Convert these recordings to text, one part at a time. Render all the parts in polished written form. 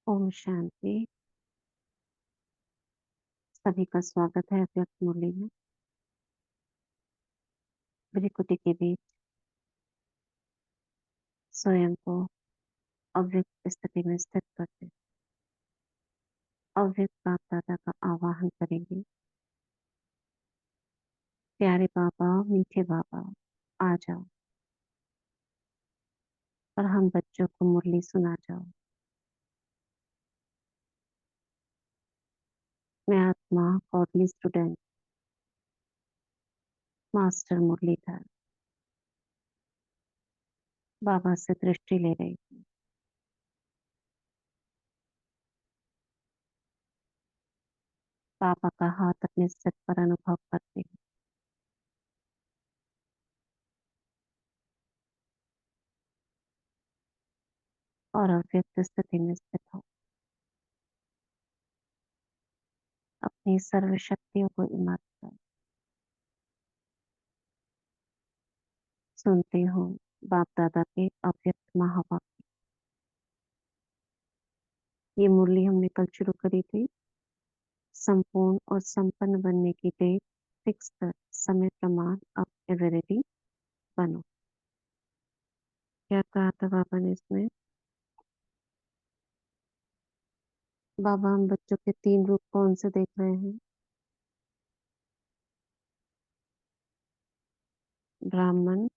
ओम शांति। सभी का स्वागत है अव्यक्त मुरली में। भ्रिकुटी के बीच स्वयं को अव्यक्त स्थिति में स्थित करके अव्यक्त बाप दादा का आवाहन करेंगे। प्यारे बाबा, मीठे बाबा, आ जाओ और हम बच्चों को मुरली सुना जाओ। मैं आत्मा गॉडली स्टूडेंट मास्टर मुरलीधर बाबा से दृष्टि ले रही हूँ। बाबा का हाथ अपने सिर पर अनुभव करते हैं। और अव्यक्त स्थिति में स्थित हो। अपनी सर्व शक्तियों को इमारत कर सुनते हो बाप दादा के अव्यक्त महावाक्य। ये मुरली हमने कल शुरू करी थी। संपूर्ण और संपन्न बनने की डेट फिक्स कर समय प्रमाण अब एवरेडी बनो। क्या कहा था बाबा ने इसमें? बाबा हम बच्चों के 3 रूप कौन से देख रहे हैं? ब्राह्मण।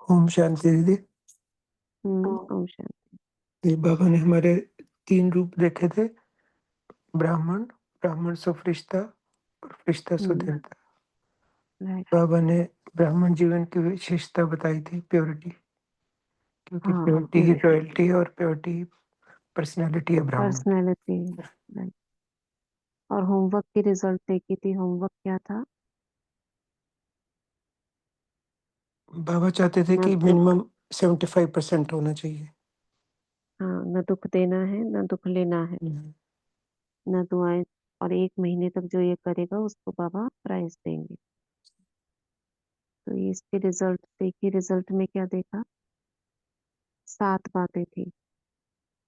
ओम शांति दीदी। ओम शांति। ये बाबा ने हमारे 3 रूप देखे थे, ब्राह्मण, ब्राह्मण सो फरिश्ता और फरिश्ता सो देवता। राइट। बाबा ने ब्राह्मण जीवन की विशेषता बताई थी, प्योरिटी, क्योंकि हाँ, प्योरिटी ही रॉयल्टी है और प्योरिटी पर्सनैलिटी है ब्राह्मण की। पर्सनैलिटी। राइट। और होमवर्क की रिजल्ट देखी थी। होमवर्क क्या था? बाबा चाहते थे न कि दुख। मिनिमम 75% होना चाहिए। हाँ, न दुख देना है न दुख लेना है, न दुआएं। और 1 महीने तक जो ये करेगा उसको बाबा प्राइज देंगे। तो ये इसके रिजल्ट देखिए। रिजल्ट में क्या देखा? 7 बातें थी।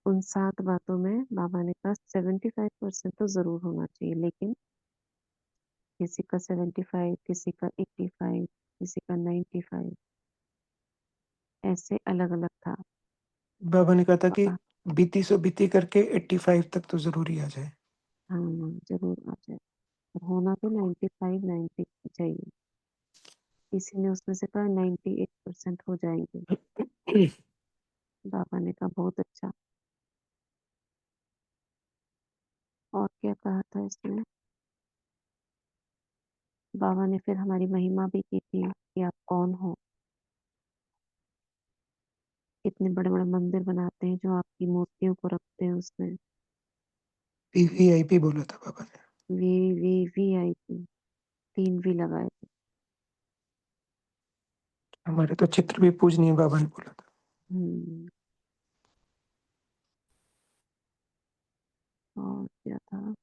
उन 7 बातों में बाबा ने कहा 75% तो जरूर होना चाहिए। लेकिन किसी का 75, किसी का 85, किसी का 95, ऐसे अलग अलग था। बाबा ने कहा था कि बाबा बीती सो बीती करके 85 तक तो जरूरी आ जाए। हाँ, जरूर आ जाए। और होना तो 95, 90 चाहिए। किसी ने उसमें से कहा 98% हो जाएंगे। बाबा ने कहा बहुत अच्छा। और क्या कहा था इसमें? बाबा ने फिर हमारी महिमा भी की थी कि आप कौन हो। कितने बड़े बड़े मंदिर बनाते हैं जो आपकी मूर्तियों को रखते हैं उसमें। वीवीआईपी बोला था बाबा ने। वी 3 वी लगाए थे। हमारे तो चित्र भी पूजनीय बाबा ने बोला था। हम्म। और क्या था?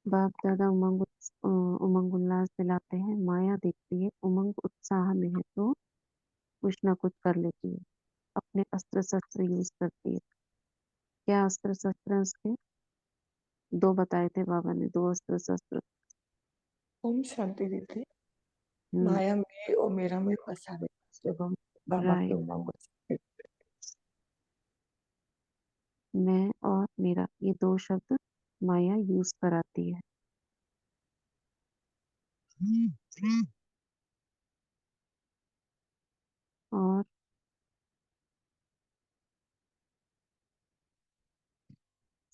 बाप दादा उमंग उल्लास दिलाते हैं। माया देखती है उमंग उत्साह में है तो कुछ ना कुछ कर लेती है। अपने अस्त्र शस्त्र यूज करती है। क्या अस्त्र शस्त्र है उसके? 2 बताए थे बाबा ने, 2 अस्त्र शस्त्र। ओम शांति दीदी। हम्म। माया में और मेरा में फंसा देगा जब हम बाबा के राइट। उमंग से। मैं और मेरा, ये 2 शब्द माया यूज कराती है। और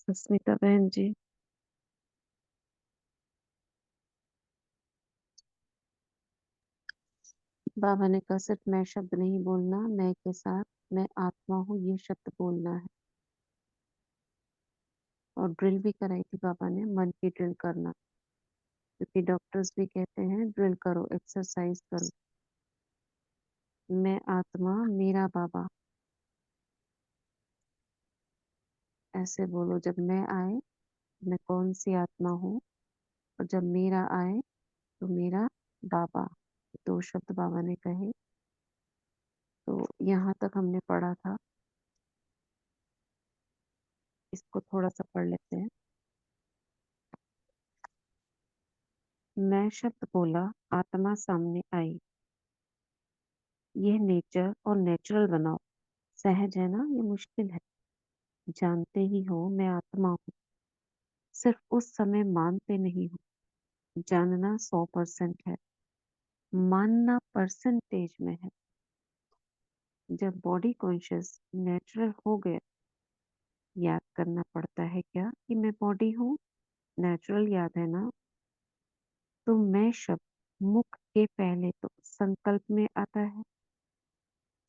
सस्मिता बहन जी, बाबा ने कहा सिर्फ मैं शब्द नहीं बोलना, मैं के साथ मैं आत्मा हूँ ये शब्द बोलना है। और ड्रिल भी कराई थी बाबा ने, मन की ड्रिल करना। क्योंकि डॉक्टर्स भी कहते हैं ड्रिल करो, एक्सरसाइज करो। मैं आत्मा, मेरा बाबा, ऐसे बोलो। जब मैं आए, मैं कौन सी आत्मा हूँ, और जब मेरा आए तो मेरा बाबा। 2 शब्द बाबा ने कहे। तो यहाँ तक हमने पढ़ा था। इसको थोड़ा सा पढ़ लेते हैं। मैं शब्द बोला, आत्मा सामने आई। यह नेचर और नेचुरल बनाओ। सहज है ना, ये मुश्किल है। जानते ही हो मैं आत्मा हूँ। सिर्फ उस समय मानते नहीं हो। जानना 100% है, मानना परसेंटेज में है। जब बॉडी कॉन्शियस नेचुरल हो गया, याद करना पड़ता है क्या कि मैं बॉडी हूँ? नेचुरल याद है ना? तो मैं शब्द मुख के पहले तो संकल्प में आता है।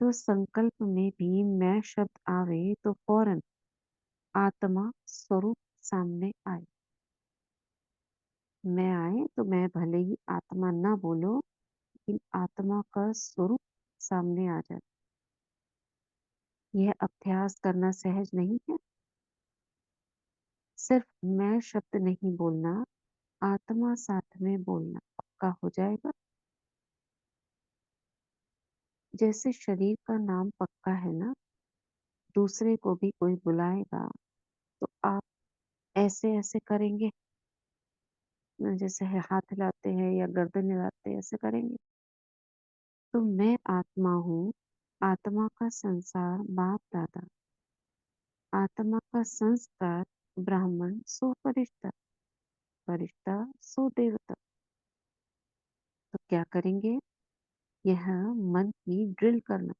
तो संकल्प में भी मैं शब्द आवे तो फौरन आत्मा स्वरूप सामने आए। मैं आए तो मैं भले ही आत्मा ना बोलो, लेकिन आत्मा का स्वरूप सामने आ जाए। यह अभ्यास करना सहज नहीं है। सिर्फ मैं शब्द नहीं बोलना, आत्मा साथ में बोलना पक्का हो जाएगा। जैसे शरीर का नाम पक्का है ना, दूसरे को भी कोई बुलाएगा तो आप ऐसे ऐसे करेंगे ना, जैसे है हाथ हिलाते हैं या गर्दन हिलाते हैं, ऐसे करेंगे। तो मैं आत्मा हूँ। आत्मा का संसार बाप दादा, आत्मा का संस्कार ब्राह्मण सो फरिश्ता, फरिश्ता सो देवता। तो क्या करेंगे? यह मन की ड्रिल करना।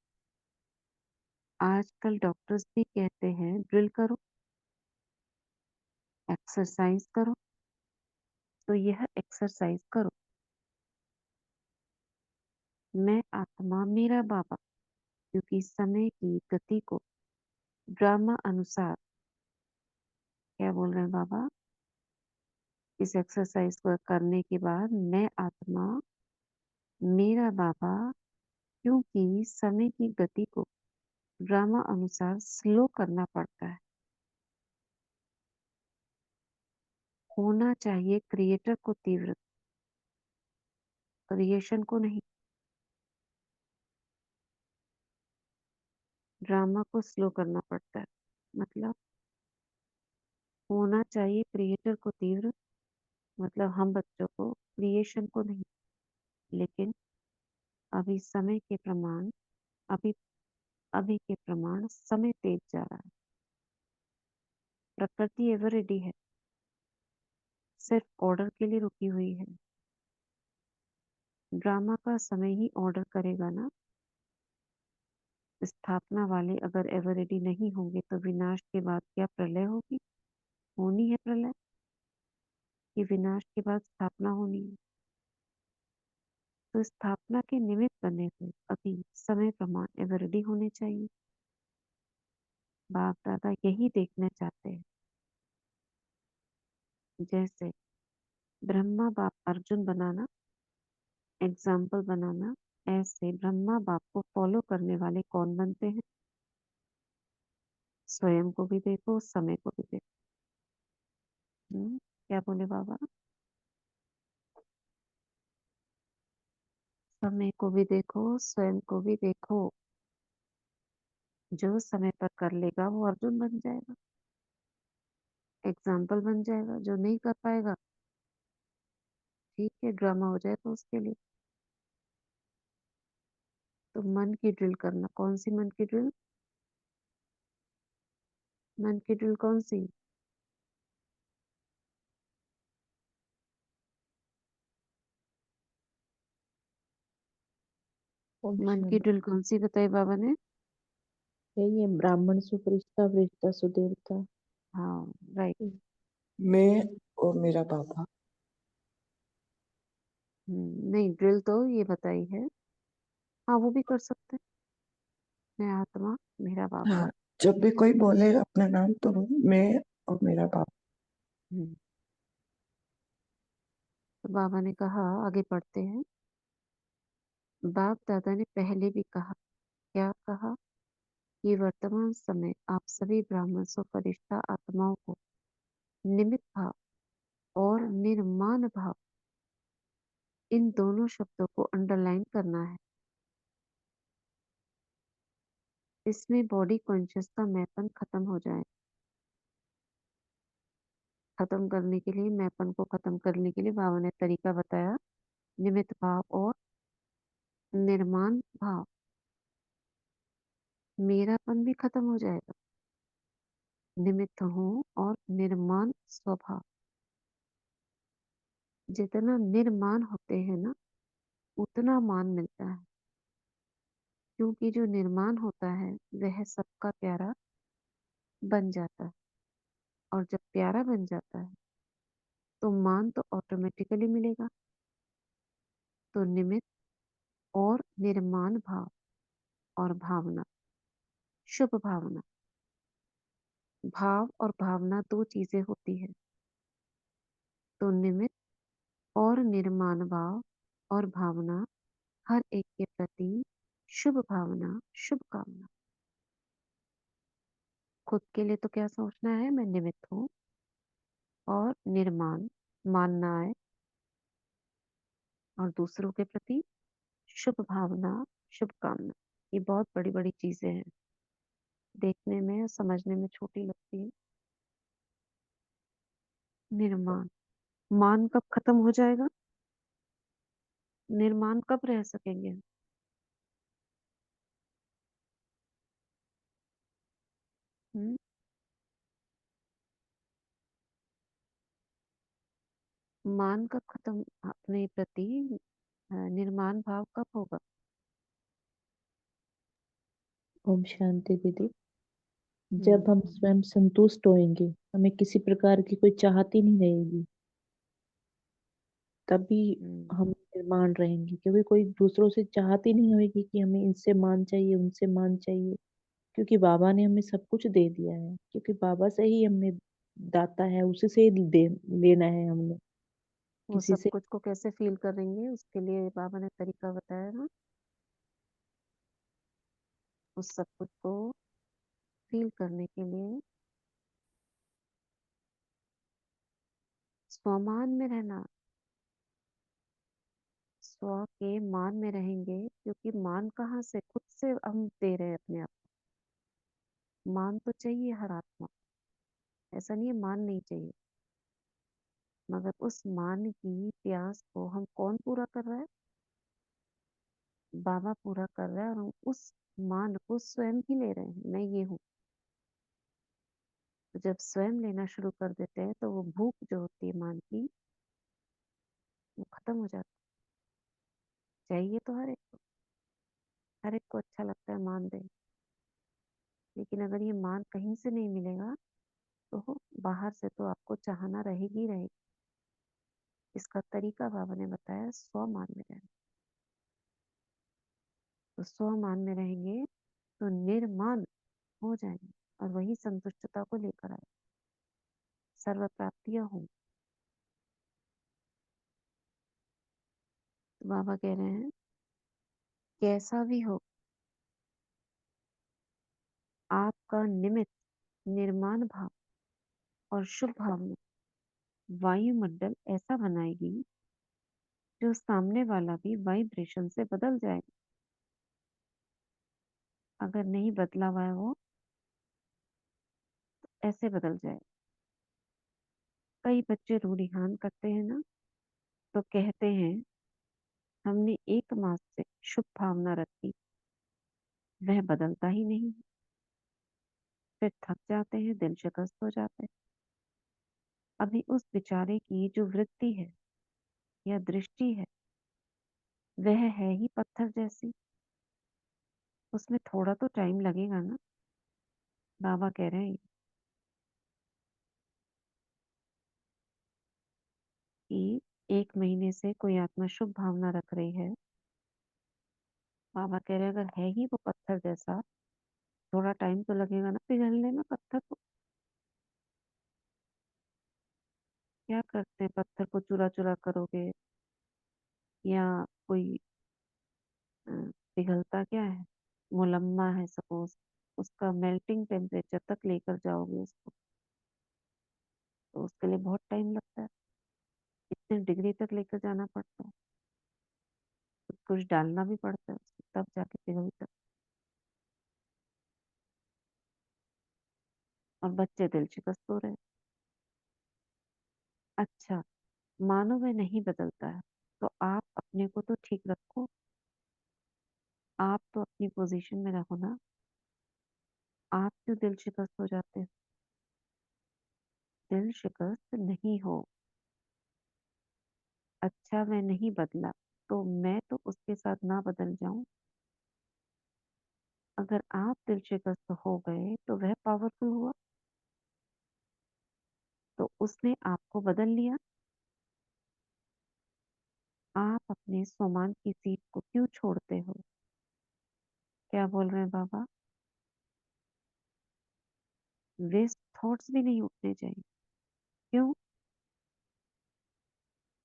आजकल डॉक्टर्स भी कहते हैं ड्रिल करो, एक्सरसाइज करो। तो यह एक्सरसाइज करो। मैं आत्मा मेरा बाबा, क्योंकि समय की गति को ड्रामा अनुसार, क्या बोल रहे हैं बाबा, इस एक्सरसाइज को करने के बाद मैं आत्मा मेरा बाबा, क्योंकि समय की गति को ड्रामा अनुसार स्लो करना पड़ता है। होना चाहिए क्रिएटर को तीव्र, क्रिएशन को नहीं। ड्रामा को स्लो करना पड़ता है। मतलब होना चाहिए क्रिएटर को तीव्र, मतलब हम बच्चों को, क्रिएशन को नहीं। लेकिन अभी समय के प्रमाण, अभी अभी के प्रमाण समय तेज जा रहा है। प्रकृति एवर रेडी है, सिर्फ ऑर्डर के लिए रुकी हुई है। ड्रामा का समय ही ऑर्डर करेगा ना। स्थापना वाले अगर एवर रेडी नहीं होंगे तो विनाश के बाद क्या प्रलय होगी? होनी है प्रलय, कि विनाश के बाद स्थापना होनी है। तो स्थापना के निमित्त बने हुए अभी समय प्रमाण एवर रेडी होने चाहिए। बाप दादा यही देखना चाहते हैं। जैसे ब्रह्मा बाप अर्जुन बनाना, एग्जाम्पल बनाना, ऐसे ब्रह्मा बाप को फॉलो करने वाले कौन बनते हैं? स्वयं को भी देखो, समय को भी देखो। क्या बोले बाबा? समय को भी देखो, स्वयं को भी देखो। जो समय पर कर लेगा वो अर्जुन बन जाएगा, एग्जाम्पल बन जाएगा। जो नहीं कर पाएगा, ठीक है, ड्रामा हो जाएगा उसके लिए। तो मन की ड्रिल करना। कौन सी मन की ड्रिल? मन की ड्रिल कौन सी? मन की ड्रिल कौन सी बताई बाबा ने? ये ब्राह्मण सुपरिश्ता वृष्टा सुदेवता। हाँ, राइट। मैं और मेरा बाबा। नहीं, ड्रिल तो ये बताई है। हाँ, वो भी कर सकते हैं। मैं आत्मा मेरा बाबा। हाँ, जब भी कोई बोले अपना नाम तो मैं और मेरा बाबा। हम्म, तो बाबा ने कहा, आगे पढ़ते हैं। बाप दादा ने पहले भी कहा, क्या कहा? कि वर्तमान समय आप सभी ब्राह्मण सो फरिश्ता आत्माओं को निमित्त भाव और निर्माण भाव, इन दोनों शब्दों को अंडरलाइन करना है। इसमें बॉडी कॉन्शियस का मैपन खत्म हो जाए। खत्म करने के लिए, मैंपन को खत्म करने के लिए बाबा ने तरीका बताया, निमित्त भाव और निर्माण भाव। मेरापन भी खत्म हो जाएगा, निमित्त हूँ और निर्माण स्वभाव। जितना निर्माण होते हैं ना, उतना मान मिलता है, क्योंकि जो निर्माण होता है वह सबका प्यारा बन जाता है, और जब प्यारा बन जाता है तो मान तो ऑटोमेटिकली मिलेगा। तो निमित्त और निर्माण भाव और भावना, शुभ भावना। भाव और भावना दो चीजें होती है। तो निमित्त और निर्माण भाव और भावना, हर एक के प्रति शुभ भावना, शुभकामना। खुद के लिए तो क्या सोचना है, मैं निमित्त हूँ और निर्माण मानना है, और दूसरों के प्रति शुभ भावना, शुभकामना। ये बहुत बड़ी बड़ी चीजें हैं, देखने में और समझने में छोटी लगती है। निर्माण, मान कब खत्म हो जाएगा, निर्माण कब रह सकेंगे हम? हम्म? मान कब खत्म अपने प्रति, निर्माण भाव कब होगा? ओम शांति दीदी। जब हम्म। हम स्वयं संतुष्ट होंगे, हमें किसी प्रकार की कोई चाहत ही नहीं रहेगी, तभी हम्म। हम निर्माण रहेंगे। क्योंकि कोई दूसरों से चाहत ही नहीं होगी कि हमें इनसे मान चाहिए, उनसे मान चाहिए। क्योंकि बाबा ने हमें सब कुछ दे दिया है, क्योंकि बाबा से ही हमने दाता है, उसी से ही दे लेना है हमने, वो किसी सब से। कुछ को कैसे फील करेंगे, उसके लिए बाबा ने तरीका बताया ना। उस सब कुछ को फील करने के लिए स्वमान में रहना, स्व के मान में रहेंगे। क्योंकि मान कहाँ से, खुद से हम दे रहे हैं अपने आप को। मान तो चाहिए हर आत्मा, ऐसा नहीं है मान नहीं चाहिए, मगर उस मान की प्यास को हम कौन पूरा कर रहा है, बाबा पूरा कर रहा है। और हम उस मान को स्वयं ही ले रहे हैं, मैं ये हूँ। तो जब स्वयं लेना शुरू कर देते हैं तो वो भूख जो होती है मान की, वो खत्म हो जाती है। चाहिए तो हर एक को अच्छा लगता है मान दे, लेकिन अगर ये मान कहीं से नहीं मिलेगा तो बाहर से तो आपको चाहना रहेगी ही रहेगी। इसका तरीका बाबा ने बताया, स्व मान में रहना। तो स्व मान में रहेंगे तो निर्माण हो जाएंगे, और वही संतुष्टता को लेकर आए, सर्व प्राप्तियां हों। तो बाबा कह रहे हैं, कैसा भी हो, आपका निमित्त, निर्माण भाव और शुभ भावना वायुमंडल ऐसा बनाएगी जो सामने वाला भी वाइब्रेशन से बदल जाएगा। अगर नहीं बदला हुआ है वो, ऐसे बदल जाए। कई बच्चे रूढ़ियान करते हैं ना, तो कहते हैं हमने 1 मास से शुभ भावना रखी, वह बदलता ही नहीं। फिर थक जाते हैं, दिल शिकस्त हो जाते हैं। अभी उस बेचारे की जो वृत्ति है या दृष्टि है, वह है ही पत्थर जैसी, उसमें थोड़ा तो टाइम लगेगा ना। बाबा कह रहे हैं कि 1 महीने से कोई आत्मा शुभ भावना रख रही है, बाबा कह रहे हैं अगर है ही वो पत्थर जैसा, थोड़ा टाइम तो लगेगा ना पिघलने में पत्थर को। क्या करते हैं, पत्थर को चुरा चुरा करोगे, या कोई अ, पिघलता क्या है, मुलम्मा है सपोज, उसका मेल्टिंग टेम्परेचर तक लेकर जाओगे उसको, तो उसके लिए बहुत टाइम लगता है, इतने डिग्री तक लेकर जाना पड़ता है, कुछ डालना भी पड़ता है उसमें, तब जाके पिघलता है। और बच्चे दिल शिकस्त हो रहे हैं। अच्छा, मानो वह नहीं बदलता है, तो आप अपने को तो ठीक रखो, आप तो अपनी पोजीशन में रहो ना। आप क्यों दिल शिकस्त हो जाते हो? दिल शिकस्त नहीं हो। अच्छा वह नहीं बदला, तो मैं तो उसके साथ ना बदल जाऊं। अगर आप दिल शिकस्त हो गए तो वह पावरफुल हुआ, तो उसने आपको बदल लिया। आप अपने सोमान की सीट को क्यों छोड़ते हो? क्या बोल रहे हैं बाबा? वेस्ट थॉट्स भी नहीं उठने चाहिए। क्यों?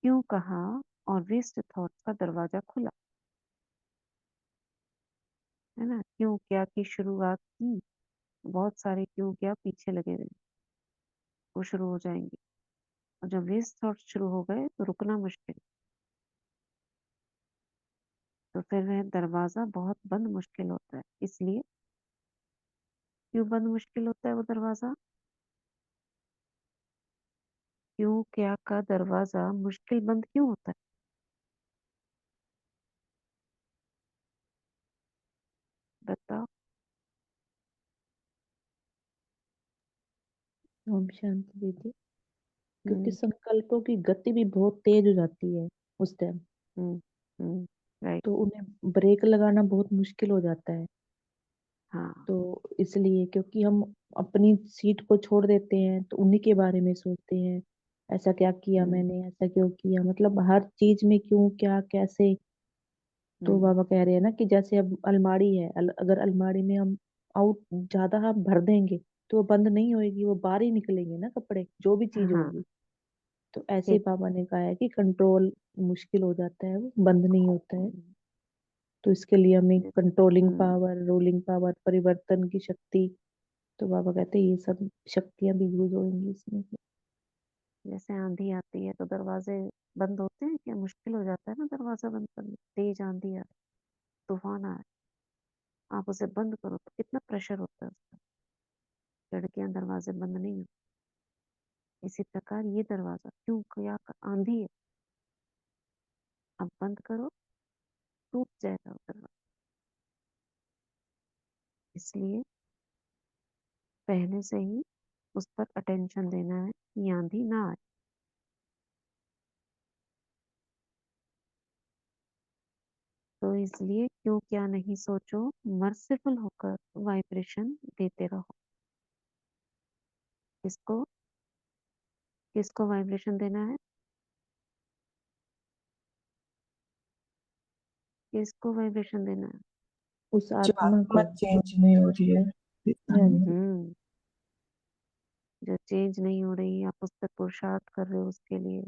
क्यों कहा? और वेस्ट थॉट्स का दरवाजा खुला, है ना? क्यों क्या की शुरुआत की, बहुत सारे क्यों क्या पीछे लगे हुए, वो शुरू हो जाएंगे। और जब वेस्ट थॉट्स शुरू हो गए तो रुकना मुश्किल, तो फिर वह दरवाजा बहुत बंद मुश्किल होता है। इसलिए क्यों बंद मुश्किल होता है वो दरवाजा? क्यों क्या का दरवाजा मुश्किल बंद क्यों होता है? बताओ। ओम शांति दीदी। क्योंकि हम्म संकल्पों की गति भी बहुत तेज हो जाती है उस टाइम, हम्म राइट। तो उन्हें ब्रेक लगाना बहुत मुश्किल हो जाता है। हाँ। तो इसलिए क्योंकि हम अपनी सीट को छोड़ देते हैं तो उन्हीं के बारे में सोचते हैं, ऐसा क्या किया हम्म मैंने, ऐसा क्यों किया, मतलब हर चीज में क्यों क्या कैसे। तो हम्म बाबा कह रहे हैं ना कि जैसे अब अलमारी है, अगर अलमारी में हम आउट ज्यादा हम भर देंगे तो वो बंद नहीं होएगी, वो बाहर ही निकलेंगे ना कपड़े, जो भी चीज हाँ। होगी। तो ऐसे ही ठीक। पापा ने कहा है कि कंट्रोल मुश्किल हो जाता है, वो बंद नहीं होता है। हम्म तो इसके लिए हमें कंट्रोलिंग हम्म, पावर, रूलिंग पावर, परिवर्तन की शक्ति, तो बाबा कहते हैं ये सब शक्तियां भी यूज होंगी इसमें से। जैसे आंधी आती है तो दरवाजे बंद होते हैं क्या? मुश्किल हो जाता है ना दरवाजा बंद करना। तेज आंधी आ रही, तूफान आ रहा है, आप उसे बंद करो तो कितना प्रेशर होता है उसका। खिड़कियां दरवाजे बंद नहीं होते। इसी प्रकार ये दरवाजा क्यों क्या आंधी है, अब बंद करो, टूट जाएगा वो दरवाजा। इसलिए पहले से ही उस पर अटेंशन देना है कि आंधी ना आए। तो इसलिए क्यों क्या नहीं सोचो, मर्सीफुल होकर वाइब्रेशन देते रहो। किसको? किसको वाइब्रेशन देना है? किसको वाइब्रेशन देना है? उस जो आत्मा आत्मा को। चेंज नहीं हो रही है। हाँ जी। हम्म जो चेंज नहीं हो रही, आप उस पर पुरुषार्थ कर रहे हो उसके लिए,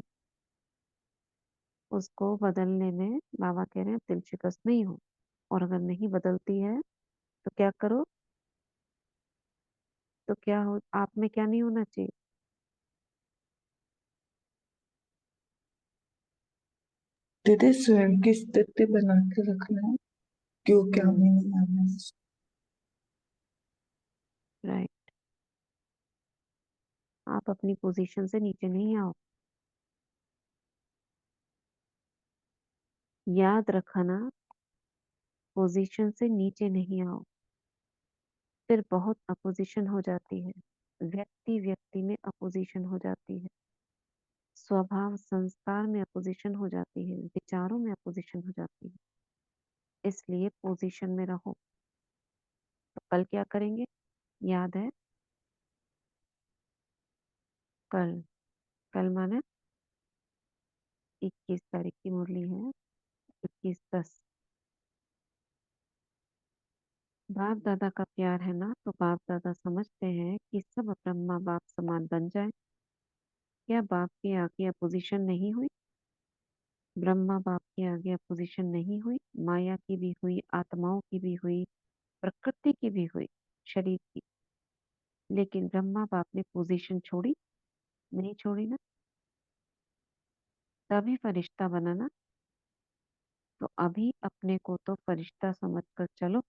उसको बदलने में बाबा कह रहे हैं दिल शिकस्त नहीं हो। और अगर नहीं बदलती है तो क्या करो? तो क्या हो, आप में क्या नहीं होना चाहिए? दीदी स्वयं की स्थिति बना के रखना है, क्यों क्या हम्म में नहीं आना है। राइट। आप अपनी पोजीशन से नीचे नहीं आओ। याद रखना, पोजीशन से नीचे नहीं आओ, फिर बहुत अपोजिशन हो जाती है। व्यक्ति व्यक्ति में अपोजिशन हो जाती है, स्वभाव संस्कार में अपोजिशन हो जाती है, विचारों में अपोजिशन हो जाती है। इसलिए पोजीशन में रहो। तो कल क्या करेंगे, याद है? कल, कल माने 21 तारीख की मुरली है, 21/10। बाप दादा का प्यार है ना, तो बाप दादा समझते हैं कि सब ब्रह्मा बाप समान बन जाए। क्या बाप के आगे अपोजिशन नहीं हुई? ब्रह्मा बाप के आगे अपोजिशन नहीं हुई? माया की भी हुई, आत्माओं की भी हुई, प्रकृति की भी हुई, शरीर की। लेकिन ब्रह्मा बाप ने पोजीशन छोड़ी? नहीं छोड़ी ना, तभी फरिश्ता बना ना। तो अभी अपने को तो फरिश्ता समझकर चलो,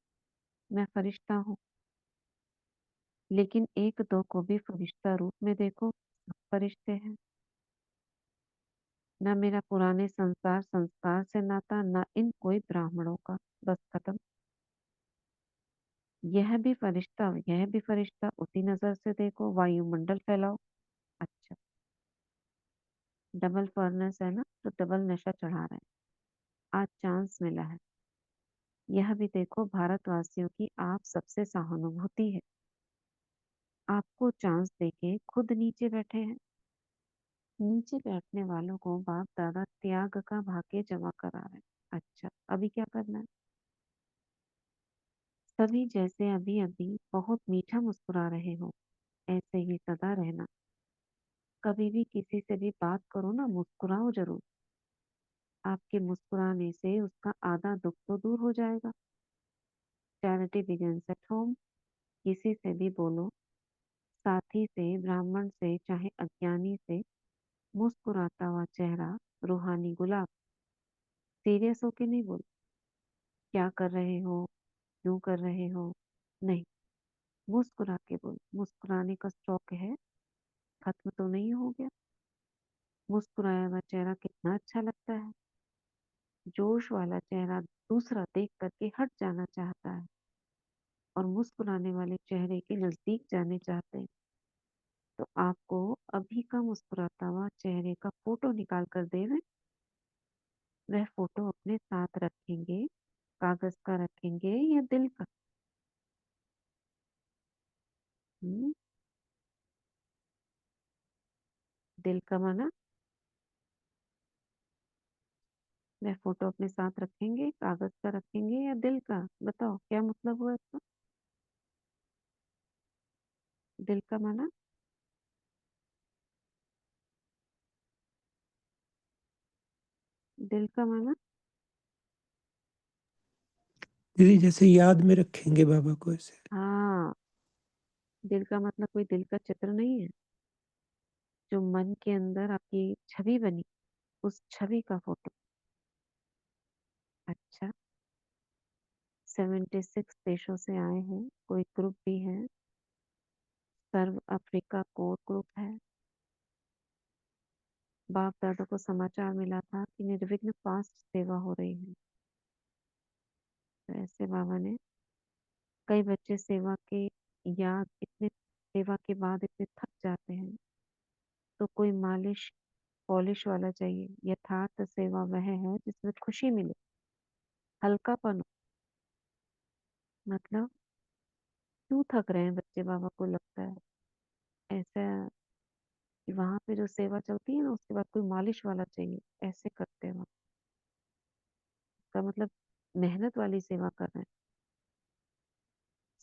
मैं फरिश्ता हूँ। लेकिन एक दो को भी फरिश्ता रूप में देखो, सब फरिश्ते हैं। न मेरा पुराने संसार संस्कार से नाता, न इन कोई ब्राह्मणों का। बस खत्म। यह भी फरिश्ता, यह भी फरिश्ता, उसी नजर से देखो, वायुमंडल फैलाओ। अच्छा, डबल फर्नेस है ना, तो डबल नशा चढ़ा रहे हैं। आज चांस मिला है। यह भी देखो, भारतवासियों की आप सबसे सहानुभूति है। आपको चांस देके खुद नीचे बैठे हैं। नीचे बैठने वालों को बाप दादा त्याग का भाग्य जमा करा रहे हैं। अच्छा, अभी क्या करना है? सभी जैसे अभी अभी बहुत मीठा मुस्कुरा रहे हो, ऐसे ही सदा रहना। कभी भी किसी से भी बात करो ना, मुस्कुराओ जरूर। आपके मुस्कुराने से उसका आधा दुख तो दूर हो जाएगा। Charity begins at home. किसी से भी बोलो, साथी से, ब्राह्मण से, चाहे अज्ञानी से, मुस्कुराता हुआ चेहरा, रूहानी गुलाब। सीरियस होके नहीं बोलो, क्या कर रहे हो, क्यों कर रहे हो, नहीं। मुस्कुरा के बोलो। मुस्कुराने का स्टॉक है, खत्म तो नहीं हो गया। मुस्कुराया हुआ चेहरा कितना अच्छा लगता है। जोश वाला चेहरा दूसरा देख करके हट जाना चाहता है, और मुस्कुराने वाले चेहरे के नजदीक जाने चाहते हैं। तो आपको अभी का मुस्कुराता हुआ चेहरे का फोटो निकाल कर देवे। वह फोटो अपने साथ रखेंगे, कागज का रखेंगे या दिल का? हम्म, दिल का माना। वह फोटो अपने साथ रखेंगे, कागज का रखेंगे या दिल का? बताओ क्या मतलब हुआ इसका? दिल का माना। दिल का माना। दीदी जैसे याद में रखेंगे बाबा को ऐसे। हाँ, दिल का मतलब कोई दिल का चित्र नहीं है। जो मन के अंदर आपकी छवि बनी, उस छवि का फोटो। अच्छा, 76 देशों से आए हैं, कोई ग्रुप भी है। सर्व अफ्रीका कोर ग्रुप है। बाप दादा को समाचार मिला था कि निर्विघ्न फास्ट सेवा हो रही है। तो ऐसे बाबा ने, कई बच्चे सेवा के याद इतने, सेवा के बाद इतने थक जाते हैं, तो कोई मालिश पॉलिश वाला चाहिए। यथार्थ सेवा वह है जिसमें खुशी मिले, हल्कापन हो। मतलब क्यों थक रहे हैं बच्चे, बाबा को लगता है ऐसा कि वहां पे जो सेवा चलती है ना, उसके बाद कोई मालिश वाला चाहिए, ऐसे करते हैं वहाँ। का मतलब मेहनत वाली सेवा कर रहे हैं,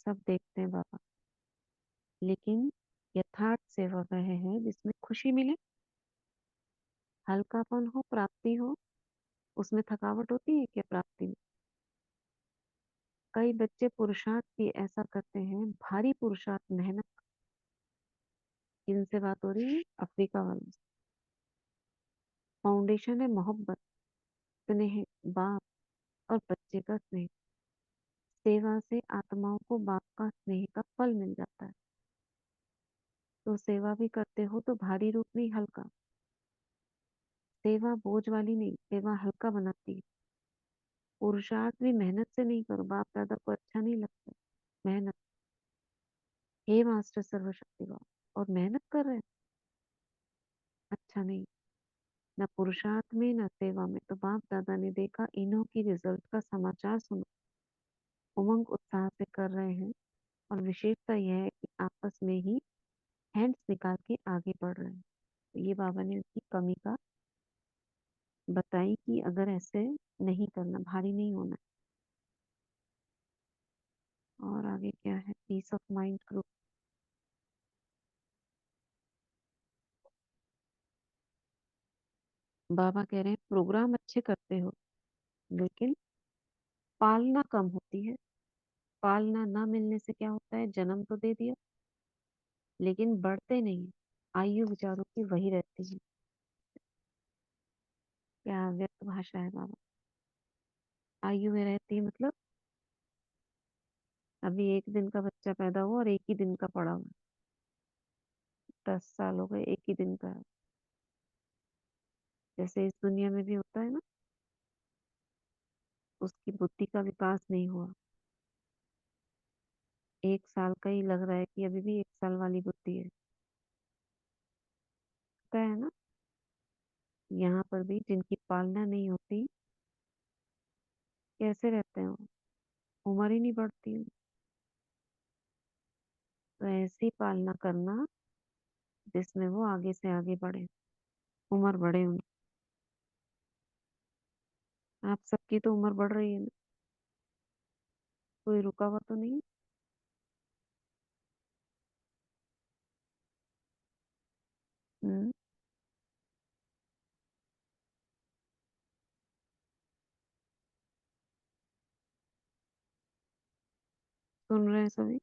सब देखते हैं बाबा। लेकिन यथार्थ सेवा वह है जिसमें खुशी मिले, हल्कापन हो, प्राप्ति हो। उसमें थकावट होती है क्या प्राप्ति में? कई बच्चे पुरुषार्थ भी ऐसा करते हैं, भारी पुरुषार्थ, मेहनत। इनसे बात हो रही है अफ्रीका वालों से। फाउंडेशन है मोहब्बत, स्नेह, बाप और बच्चे का स्नेह। सेवा से आत्माओं को बाप का स्नेह का फल मिल जाता है। तो सेवा भी करते हो तो भारी रूप नहीं, हल्का। सेवा बोझ वाली नहीं, सेवा हल्का बनाती है। पुरुषार्थ भी मेहनत से नहीं करो, बाप दादा को अच्छा नहीं लगता मेहनत। हे मास्टर सर्वशक्तिवान, और मेहनत कर रहे हैं, अच्छा नहीं। न पुरुषार्थ में न सेवा में। तो बाप दादा ने देखा इन्हों की रिजल्ट का समाचार सुनो, उमंग उत्साह से कर रहे हैं। और विशेषता यह है कि आपस में ही हैंड्स निकाल के आगे बढ़ रहे हैं। तो ये बाबा ने उसकी कमी का बताई कि अगर ऐसे नहीं करना, भारी नहीं होना है। और आगे क्या है? Peace of mind group. बाबा कह रहे हैं प्रोग्राम अच्छे करते हो, लेकिन पालना कम होती है। पालना ना मिलने से क्या होता है? जन्म तो दे दिया, लेकिन बढ़ते नहीं। आयु विचारों की वही रहती है। क्या व्यक्त भाषा है बाबा। आयु में रहती है मतलब अभी एक दिन का बच्चा पैदा हुआ और एक ही दिन का पड़ा हुआ, 10 साल हो गए, एक ही दिन का है। जैसे इस दुनिया में भी होता है ना, उसकी बुद्धि का विकास नहीं हुआ। 1 साल का ही लग रहा है कि अभी भी 1 साल वाली बुद्धि है। पता है ना, यहाँ पर भी जिनकी पालना नहीं होती कैसे रहते हैं वो, उम्र ही नहीं बढ़ती। तो ऐसी पालना करना जिसमें वो आगे से आगे बढ़े, उम्र बढ़े उनकी। आप सबकी तो उम्र बढ़ रही है ना, कोई रुका हुआ तो नहीं। हम्म, सुन रहे हैं सभी।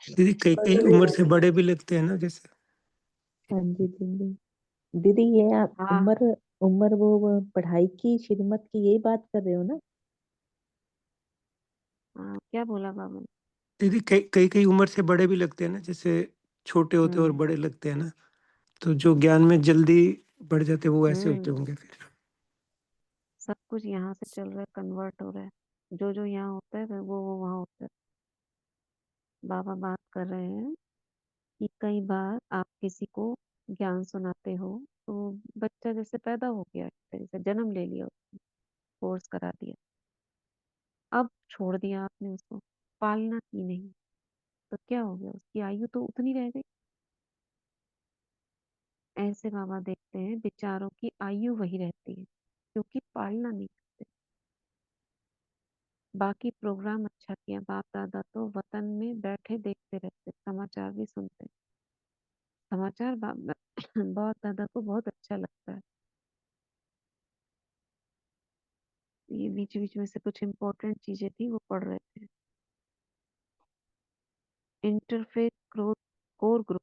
दीदी कई कई उम्र से बड़े भी लगते हैं ना, जैसे हाँ जी दीदी। दीदी ये आप हाँ उम्र उम्र वो पढ़ाई की श्रीमत की यही बात कर रहे हो ना? हाँ, क्या बोला बाबा ने? दीदी कई कई कई उम्र से बड़े भी लगते हैं ना, जैसे छोटे होते हैं और हम्म बड़े लगते हैं ना, तो जो ज्ञान में जल्दी बढ़ जाते हैं वो ऐसे होते हम्म होंगे फिर। सब कुछ यहाँ से चल रहा है, कन्वर्ट हो रहा है। जो जो यहाँ होता है वो वहाँ होता है। बाबा बात कर रहे हैं कि कई बार आप किसी को ज्ञान सुनाते हो तो बच्चा जैसे पैदा हो गया, एक तरह से जन्म ले लिया, कोर्स करा दिया, अब छोड़ दिया आपने उसको, पालना की नहीं, तो क्या हो गया, उसकी आयु तो उतनी रह गई। ऐसे बाबा देखते हैं बेचारों की आयु वही रहती है, क्योंकि पालना नहीं करते। बाकी प्रोग्राम अच्छा किया, बाप दादा तो वतन में बैठे देखते रहते, समाचार भी सुनते। समाचार बाप दादा को बहुत अच्छा लगता है। ये बीच बीच में से कुछ इम्पोर्टेंट चीजें थी वो पढ़ रहे थे। इंटरफेथ ग्रोथ कोर ग्रुप,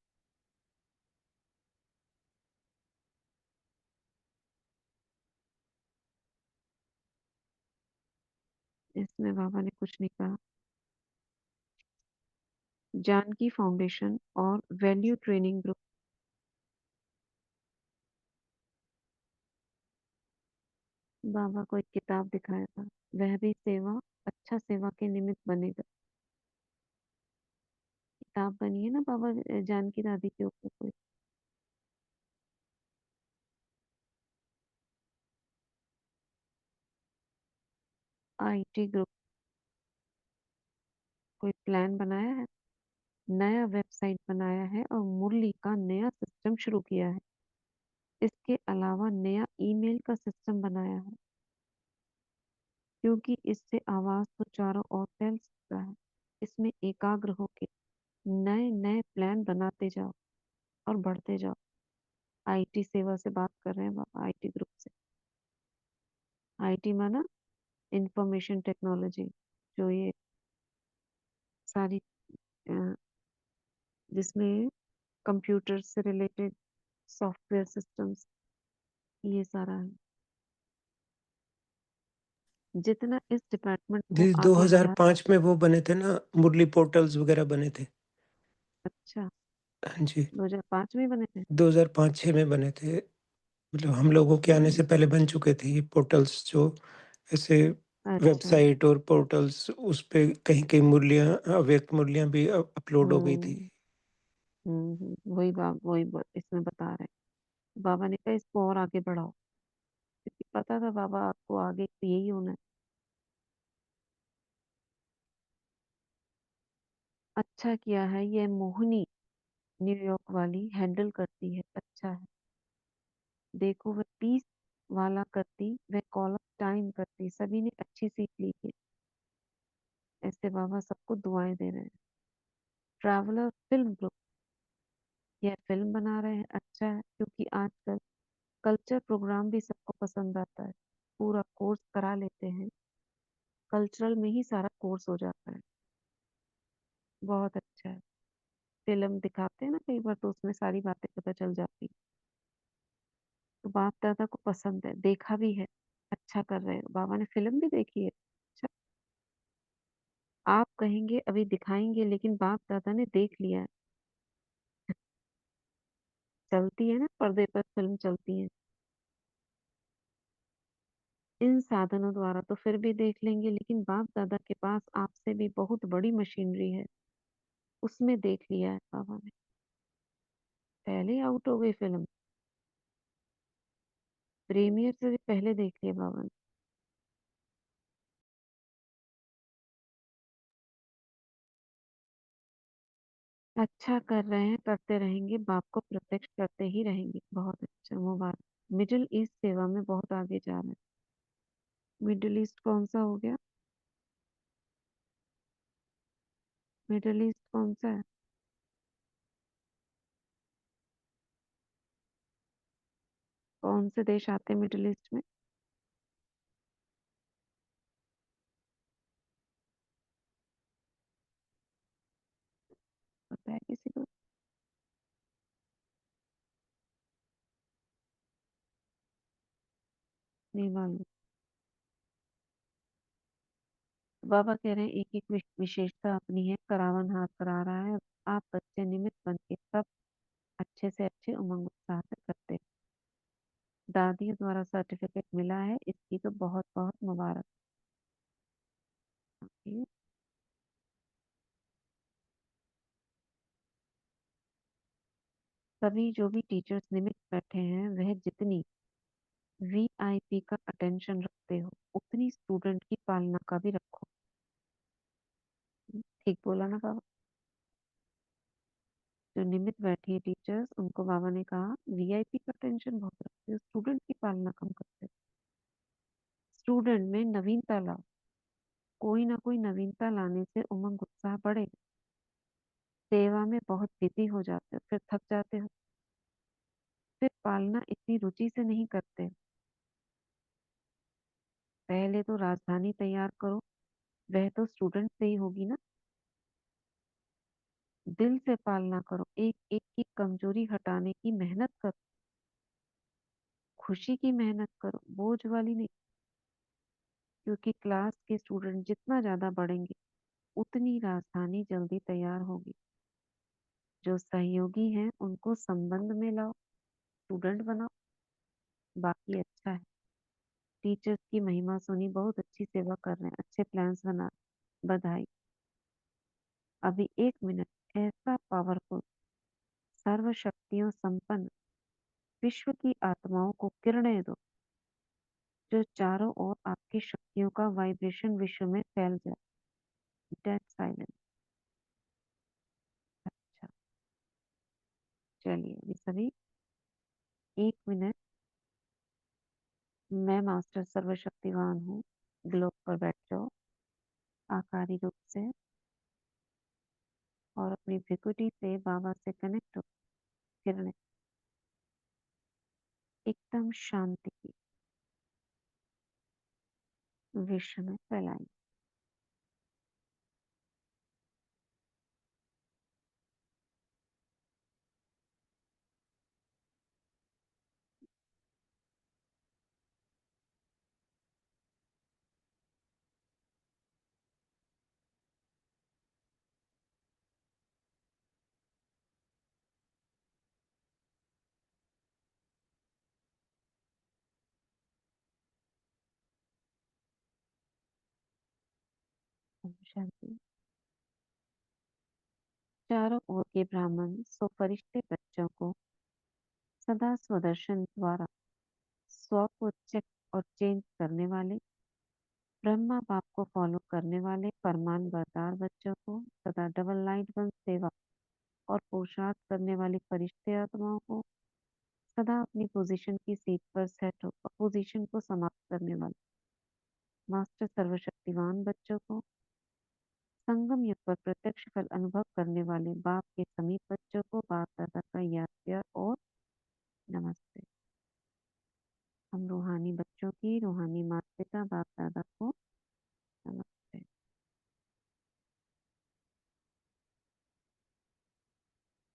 इसमें बाबा ने कुछ नहीं कहा। जानकी फाउंडेशन और वैल्यू ट्रेनिंग ग्रुप, बाबा को एक किताब दिखाया था, वह भी सेवा, अच्छा सेवा के निमित्त बनेगा। किताब बनी है ना बाबा जानकी दादी के ऊपर कोई। आईटी ग्रुप, कोई प्लान बनाया है, नया वेबसाइट बनाया है और मुरली का नया सिस्टम शुरू किया है। इसके अलावा नया ईमेल का सिस्टम बनाया है, क्योंकि इससे आवाज तो चारों ओर फैल सकता है। इसमें एकाग्र होके नए नए प्लान बनाते जाओ और बढ़ते जाओ। आईटी सेवा से बात कर रहे हैं बाबा, आईटी ग्रुप से। आईटी माना इंफॉर्मेशन टेक्नोलॉजी, जो ये सारी अ, जिसमें कंप्यूटर से रिलेटेड सॉफ्टवेयर सिस्टम्स, ये सारा है। जितना इस डिपार्टमेंट को दीदी आगे बढ़ाया। 2005 में वो बने थे ना, मुरली पोर्टल्स वगैरह बने थे। अच्छा, हाँ जी, 2005 में बने थे। 2005-6 में बने थे। मतलब हम लोगों के आने से पहले बन चुके थे ये पोर्टल्स, जो ऐसे अच्छा। वेबसाइट और पोर्टल्स, उस पे कहीं कहीं मुरलियां, अव्यक्त मुरलियां भी अपलोड हो गई थी। हम्म वही इसमें बता रहे हैं। बाबा ने कहा इसको और आगे बढ़ाओ, क्योंकि पता था बाबा आपको आगे तो यही होना है। अच्छा किया है, ये मोहिनी न्यूयॉर्क वाली हैंडल करती है, अच्छा है। देखो वह पीस वाला करती, वह कॉल ऑफ टाइम करती, सभी ने अच्छी सीख ली है। ऐसे बाबा सबको दुआएं दे रहे हैं। ट्रैवलर फिल्म ग्रुप, यह फिल्म बना रहे हैं, अच्छा है, क्योंकि आजकल कल्चर प्रोग्राम भी सबको पसंद आता है। पूरा कोर्स करा लेते हैं, कल्चरल में ही सारा कोर्स हो जाता है। बहुत अच्छा है। फिल्म दिखाते हैं ना कई बार, तो उसमें सारी बातें पता चल जाती। तो बाप दादा को पसंद है, देखा भी है, अच्छा कर रहे हो। बाबा ने फिल्म भी देखी है, अच्छा। आप कहेंगे अभी दिखाएंगे, लेकिन बाप दादा ने देख लिया है। चलती है ना पर्दे पर, फिल्म चलती है, इन साधनों द्वारा तो फिर भी देख लेंगे, लेकिन बाप दादा के पास आपसे भी बहुत बड़ी मशीनरी है, उसमें देख लिया है बाबा ने, पहले आउट हो गई फिल्म, प्रीमियर से भी पहले देख लिया बाबा ने। अच्छा कर रहे हैं, करते रहेंगे, बाप को प्रत्यक्ष करते ही रहेंगे। बहुत अच्छा, मुबारक। मिडिल ईस्ट सेवा में बहुत आगे जा रहे हैं। मिडिल ईस्ट कौन सा हो गया? मिडिल ईस्ट कौन सा है? कौन से देश आते हैं मिडिल ईस्ट में? पता है किसी को? नहीं मालूम। बाबा कह रहे हैं एक एक विशेषता अपनी है, करावन हाथ करा रहा है, आप बच्चे निमित्त बन के सब अच्छे से अच्छे उमंग उत्साह से करते हैं। दादियों द्वारा सर्टिफिकेट मिला है, इसकी तो बहुत बहुत मुबारक। ये सभी जो भी टीचर्स निमित्त बैठे हैं, वह जितनी वीआईपी का अटेंशन रखते हो, उतनी स्टूडेंट की पालना का भी रखो। ठीक बोला ना बाबा? जो निमित्त बैठी है टीचर्स, उनको बाबा ने कहा वीआईपी का टेंशन बहुत रखते हो, स्टूडेंट की पालना कम करते हो। स्टूडेंट में नवीनता लाओ, कोई ना कोई नवीनता लाने से उमंग उत्साह बढ़ेगा। सेवा में बहुत बिजी हो जाते हो, फिर थक जाते हो, फिर पालना इतनी रुचि से नहीं करते। पहले तो राजधानी तैयार करो, वह तो स्टूडेंट से ही होगी ना। दिल से पालना करो, एक एक की कमजोरी हटाने की मेहनत करो, खुशी की मेहनत करो, बोझ वाली नहीं। क्योंकि क्लास के स्टूडेंट जितना ज्यादा बढ़ेंगे, उतनी राजधानी जल्दी तैयार होगी। जो सहयोगी हैं उनको संबंध में लाओ, स्टूडेंट बनाओ, बाकी अच्छा है। टीचर्स की महिमा सुनी, बहुत अच्छी सेवा कर रहे हैं, अच्छे प्लान्स बना, बधाई। अभी 1 मिनट ऐसा पावरफुल, सर्व शक्तियों संपन्न विश्व की आत्माओं को किरणें दो, जो चारों ओर आपकी शक्तियों का वाइब्रेशन विश्व में फैल जाए। Dead silence. अच्छा, चलिए अभी सभी 1 मिनट, मैं मास्टर सर्वशक्तिवान हूँ, ग्लोब पर बैठ जाओ आकारी रूप से, और अपनी भृकुटी से बाबा से कनेक्ट हो। किरणें एकदम शांति की विश्व में फैलाई। ओम शांति। चारों ओर के ब्राह्मण सो फरिश्ते बच्चों को सदा स्वदर्शन द्वारा स्व को चेक और चेंज करने वाले, ब्रह्मा बाप को फॉलो करने वाले फरमान बरदार बच्चों को, सदा डबल लाइट वन सेवा और पुरुषार्थ करने वाली फरिश्ते आत्माओं को, सदा अपनी पोजीशन की सीट पर सेट हो पोजीशन को समाप्त करने वाले मास्टर सर्वशक्तिवान बच्चों को, संगम युग पर प्रत्यक्ष फल अनुभव करने वाले बाप के समीप बच्चों को बाप दादा का याद प्यार और नमस्ते। हम रूहानी बच्चों की रूहानी माता पिता बाप दादा को नमस्ते।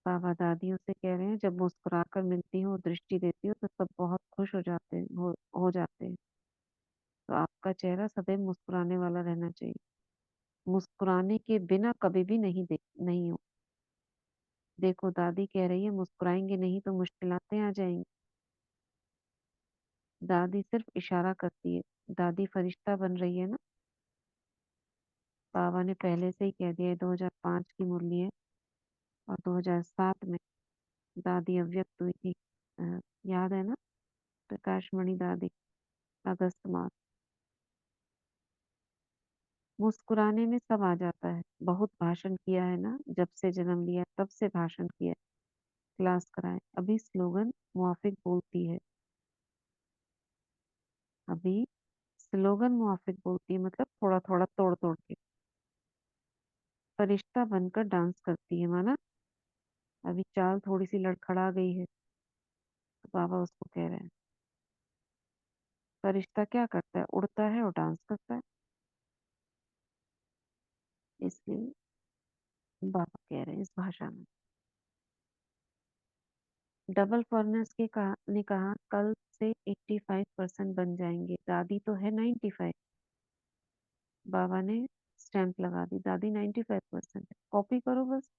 बाबा दादियों से कह रहे हैं, जब मुस्कुराकर मिलती हो, दृष्टि देती हो, तो सब बहुत खुश हो जाते हैं, हो जाते हैं। तो आपका चेहरा सदैव मुस्कुराने वाला रहना चाहिए। मुस्कुराने के बिना कभी भी नहीं हो। देखो दादी कह रही है मुस्कुराएंगे नहीं तो मुश्किलातें आ जाएंगी। दादी सिर्फ इशारा करती है, दादी फरिश्ता बन रही है ना। बाबा ने पहले से ही कह दिया है 2005 की मुरली है और 2007 में दादी अव्यक्त हुई थी। याद है ना, प्रकाशमणि दादी, अगस्त मास। मुस्कुराने में सब आ जाता है। बहुत भाषण किया है ना, जब से जन्म लिया तब से भाषण किया है, क्लास कराए। अभी स्लोगन मुआफिक बोलती है। अभी स्लोगन मुआफिक बोलती है, मतलब थोड़ा थोड़ा तोड़ तोड़ के। फरिश्ता बनकर डांस करती है, माना। अभी चाल थोड़ी सी लड़खड़ा गई है, तो बाबा उसको कह रहे हैं फरिश्ता क्या करता है, उड़ता है और डांस करता है। इसलिए बाबा कह रहे हैं इस भाषा में। डबल फर्नेस ने कहा कल से 85% बन जाएंगे। दादी तो है 95। बाबा ने स्टैंप लगा दी, दादी 95% है, कॉपी करो बस।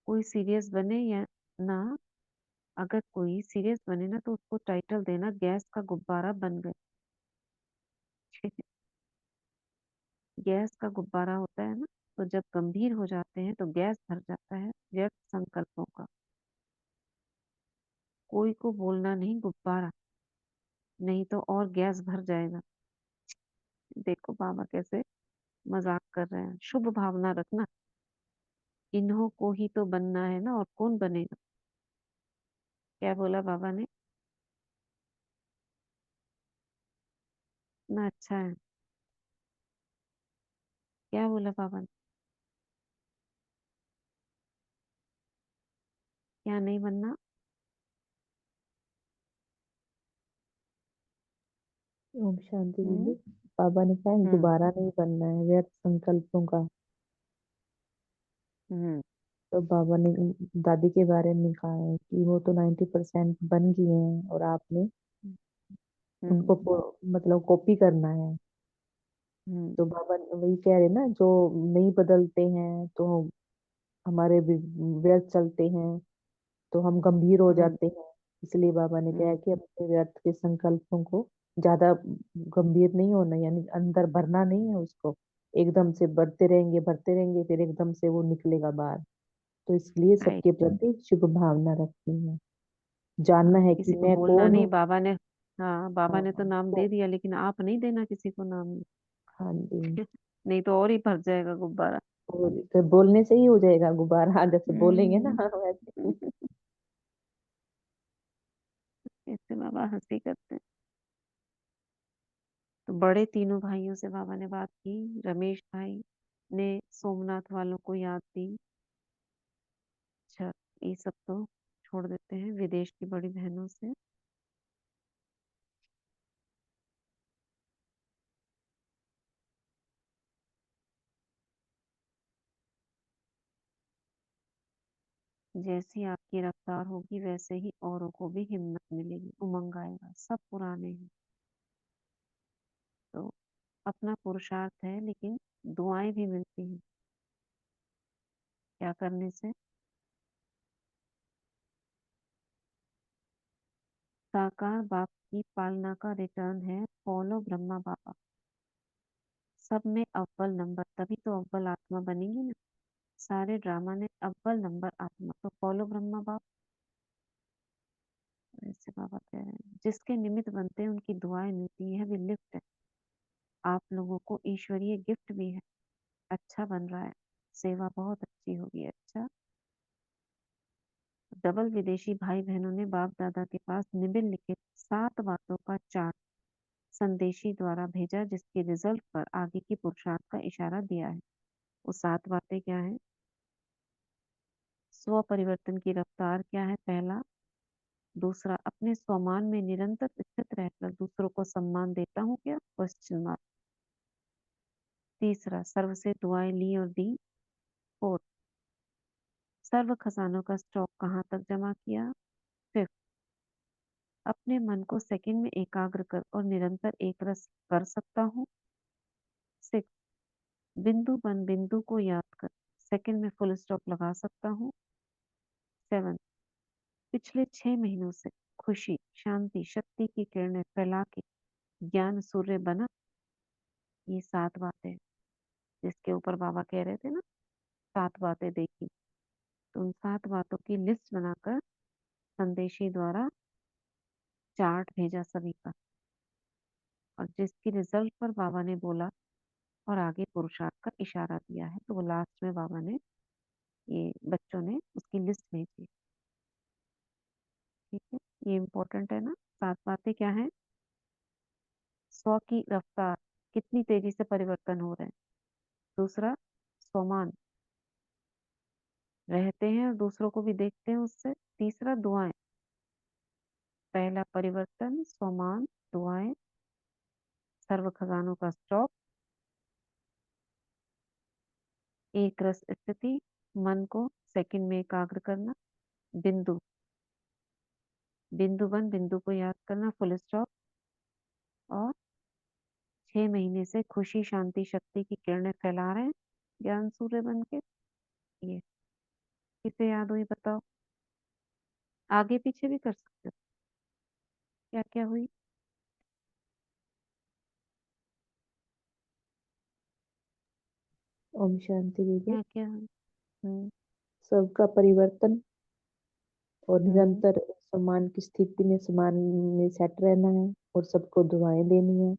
कोई सीरियस बने या ना, अगर कोई सीरियस बने ना तो उसको टाइटल देना गैस का गुब्बारा बन गए। गैस का गुब्बारा होता है ना, तो जब गंभीर हो जाते हैं तो गैस भर जाता है व्यर्थ संकल्पों का। कोई को बोलना नहीं गुब्बारा, नहीं तो और गैस भर जाएगा। देखो बाबा कैसे मजाक कर रहे हैं। शुभ भावना रखना, इन्हों को ही तो बनना है ना, और कौन बनेगा। क्या बोला बाबा ने, ना अच्छा है। क्या बोला बाबा ने, क्या नहीं बनना। ओम शांति हम्म। दीदी। बाबा ने कहा है, हम्म। गुब्बारा नहीं बनना है व्यर्थ संकल्पों का। हम्म। तो बाबा ने दादी के बारे में कहा है कि वो तो 90% बन गई हैं और आपने हम्म। उनको मतलब कॉपी करना है। हम्म। तो बाबा वही कह रहे ना, जो नहीं बदलते हैं तो हमारे व्यर्थ चलते हैं, तो हम गंभीर हो हम्म। जाते हैं। इसलिए बाबा ने कहा हम्म। कि अपने व्यर्थ के संकल्पों को ज्यादा गंभीर नहीं होना, यानी अंदर भरना नहीं है उसको। एकदम से बढ़ते रहेंगे, फिर एकदम से वो निकलेगा बाहर। तो इसलिए राइट। सबके प्रति शुभ भावना रखनी है, जानना हाँ, है कि किसी को मैं बोलना कौन नहीं, हूँ। बाबा ने। हाँ, बाबा हाँ, ने तो नाम तो दे दिया, लेकिन आप नहीं देना किसी को नाम। हाँ जी। नहीं तो और ही भर जाएगा गुब्बारा। और तो बोलने से ही हो जाएगा गुब्बारा, जैसे बोलेंगे ना हम्म। वैसे ही। इससे बाबा हंसी करते हैं। तो बड़े तीनों भाइयों से बाबा ने बात की। रमेश भाई ने सोमनाथ वालों को याद दी। अच्छा, ये सब तो छोड़ देते हैं, विदेश की बड़ी बहनों से। जैसी आपकी रफ्तार होगी वैसे ही औरों को भी हिम्मत मिलेगी, उमंग आएगा। सब पुराने हैं तो अपना पुरुषार्थ है, लेकिन दुआएं भी मिलती हैं। क्या करने से, साकार बाप की पालना का रिटर्न है, फॉलो ब्रह्मा बाबा। सब में अव्वल नंबर, तभी तो अव्वल आत्मा बनेगी ना। सारे ड्रामा ने अव्वल नंबर आत्मा, तो फॉलो ब्रह्मा बाप। ऐसे बाबा कह रहे हैं जिसके निमित्त बनते हैं उनकी दुआएं मिलती है, भी लिफ्ट है। आप लोगों को ईश्वरीय गिफ्ट भी है। अच्छा बन रहा है, सेवा बहुत अच्छी होगी। अच्छा, डबल विदेशी भाई बहनों ने बाप दादा के पास निम्नलिखित 7 बातों का चार्ट संदेशी द्वारा भेजा, जिसके रिजल्ट पर आगे की पुरुषार्थ का इशारा दिया है। वो 7 बातें क्या है। स्व परिवर्तन की रफ्तार क्या है, पहला। दूसरा, अपने स्वमान में निरंतर स्थित रहकर दूसरों को सम्मान देता हूँ क्या, क्वेश्चन मार्क। तीसरा, सर्व से दुआएं ली और दी। फोर्थ, सर्व खजानों का स्टॉक कहाँ तक जमा किया। फिफ्थ, अपने मन को सेकंड में एकाग्र कर और निरंतर एक रस कर सकता हूँ। सिक्स, बिंदु बन बिंदु को याद कर सेकंड में फुल स्टॉप लगा सकता हूँ। सेवन, पिछले 6 महीनों से खुशी शांति शक्ति की किरणें फैला के ज्ञान सूर्य बना, ये 7 बातें जिसके ऊपर बाबा कह रहे थे ना, 7 बातें देखी, तो उन 7 बातों की लिस्ट बनाकर संदेशी द्वारा चार्ट भेजा सभी का, और जिसकी रिजल्ट पर बाबा ने बोला और आगे पुरुषार्थ का इशारा दिया है, तो वो लास्ट में बाबा ने, ये बच्चों ने उसकी लिस्ट भेजी। ठीक है, ये इम्पोर्टेंट है ना। 7 बातें क्या है? 100 की रफ्तार, कितनी तेजी से परिवर्तन हो रहे हैं। दूसरा, स्वमान, रहते हैं और दूसरों को भी देखते हैं उससे। तीसरा, दुआएं, पहला परिवर्तन, स्वमान, दुआएं, सर्व खजानों का स्टॉक, एक रस स्थिति, मन को सेकंड में एकाग्र करना, बिंदु, बिंदु 1, बिंदु को याद करना, फुल स्टॉप, और 6 महीने से खुशी शांति शक्ति की किरणें फैला रहे हैं ज्ञान सूर्य बन के। ये किसे याद हुई बताओ? आगे पीछे भी कर सकते हो। क्या क्या हुई? ओम शांति दीदी। क्या क्या हुई? हम्म सबका परिवर्तन और हम्म निरंतर सम्मान की स्थिति में समान में सेट रहना है, और सबको दुआएं देनी है,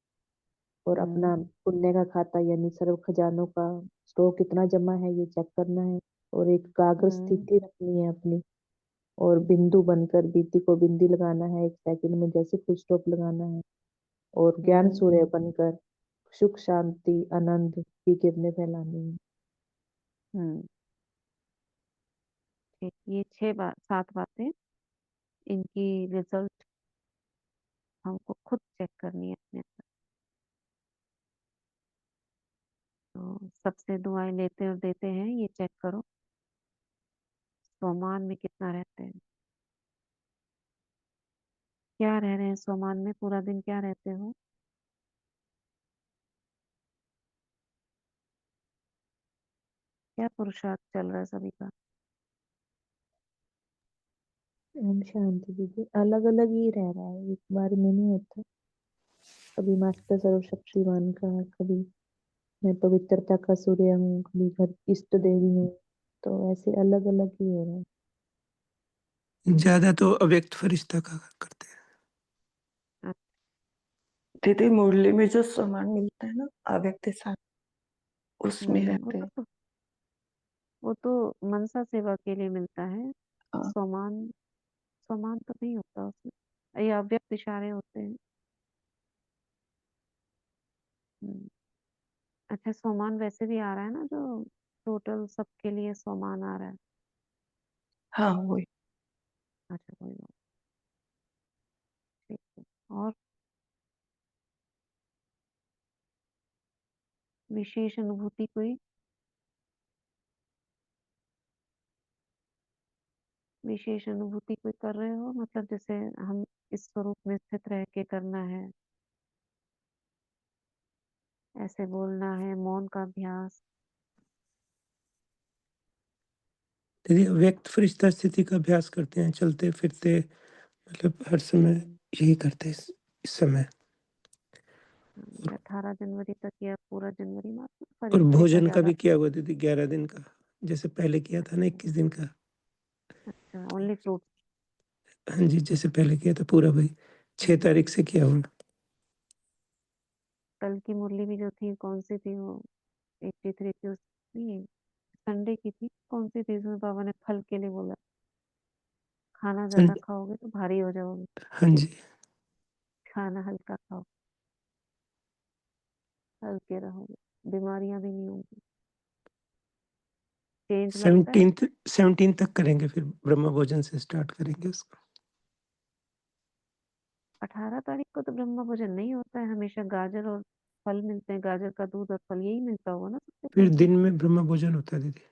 और हम्म अपना पुण्य का खाता यानी सर्व खजानों का स्टॉक कितना जमा है ये चेक करना है, और एक एकाग्र हम्म स्थिति रखनी है अपनी, और बिंदु बनकर बीती को बिंदी लगाना है, एक सेकंड में जैसे फुल स्टॉप लगाना है, और ज्ञान हम्म सूर्य बनकर सुख शांति आनंद की किरणें फैलानी है। हम्म। ठीक, ये 7 बातें, इनकी रिजल्ट हमको खुद चेक करनी है अपने अंदर। तो सबसे दुआएं लेते और देते हैं, ये चेक करो स्वमान में कितना रहते हैं, क्या रह रहे हैं स्वमान में, पूरा दिन क्या रहते हो। क्या पुरुषार्थ चल रहा है सभी का? ओम शांति दीदी। अलग अलग ही रह रहा है, एक बार में नहीं होता। कभी मास्टर सर्वशक्तिमान का, कभी मैं पवित्रता का सूर्य हूँ, कभी घर इष्ट देवी हूँ, तो ऐसे अलग अलग ही हो रहा है। ज्यादा तो अव्यक्त फरिश्ता का करते हैं। दीदी मुरली में जो सामान मिलता है ना अव्यक्त साथ, उसमें वो रहते हैं। तो वो तो मनसा सेवा के लिए मिलता है। हाँ स्वमान, स्वमान तो नहीं होता उसमें, ये अव्यक्त इशारे होते हैं। हम्म, अच्छा, स्वमान वैसे भी आ रहा है ना, जो टोटल सबके लिए स्वमान आ रहा है। हाँ वही। अच्छा, कोई बात, ठीक है। और विशेष अनुभूति कोई, विशेष अनुभूति कोई कर रहे हो, मतलब जैसे हम इस स्वरूप में स्थित रह के करना है, ऐसे बोलना है, मौन का अभ्यास। यदि अव्यक्त फरिश्ता स्थिति का अभ्यास करते हैं, चलते फिरते, मतलब हर समय यही करते हैं इस समय। ये 18 जनवरी तक या पूरा जनवरी मास में और फरिश्ते का भोजन का ज्यादा। भी किया हुआ दीदी 11 दिन का, जैसे पहले किया था ना 21 दिन का। अच्छा, ओनली फ्रूट। हाँ जी, जैसे पहले किया था पूरा भाई 6 तारीख से किया हुआ। कल की मुरली भी जो थी, कौन सी थी वो, 83 की, उस नहीं, संडे की थी, कौन सी थी, उसमें बाबा ने फल के लिए बोला, खाना ज्यादा खाओगे तो भारी हो जाओगे, हाँ जी, खाना हल्का खाओ, हल्के रहोगे, बीमारियां भी नहीं होंगी। चेंज लगता है। 17 तक करेंगे, फिर ब्रह्म भोजन से स्टार्ट करेंगे उसको। 18 तारीख को तो ब्रह्म भोजन नहीं होता है, हमेशा गाजर और फल मिलते हैं, गाजर का दूध और फल, यही मिलता होगा ना सबसे फिर पहले। दिन में ब्रह्म भोजन होता है दीदी।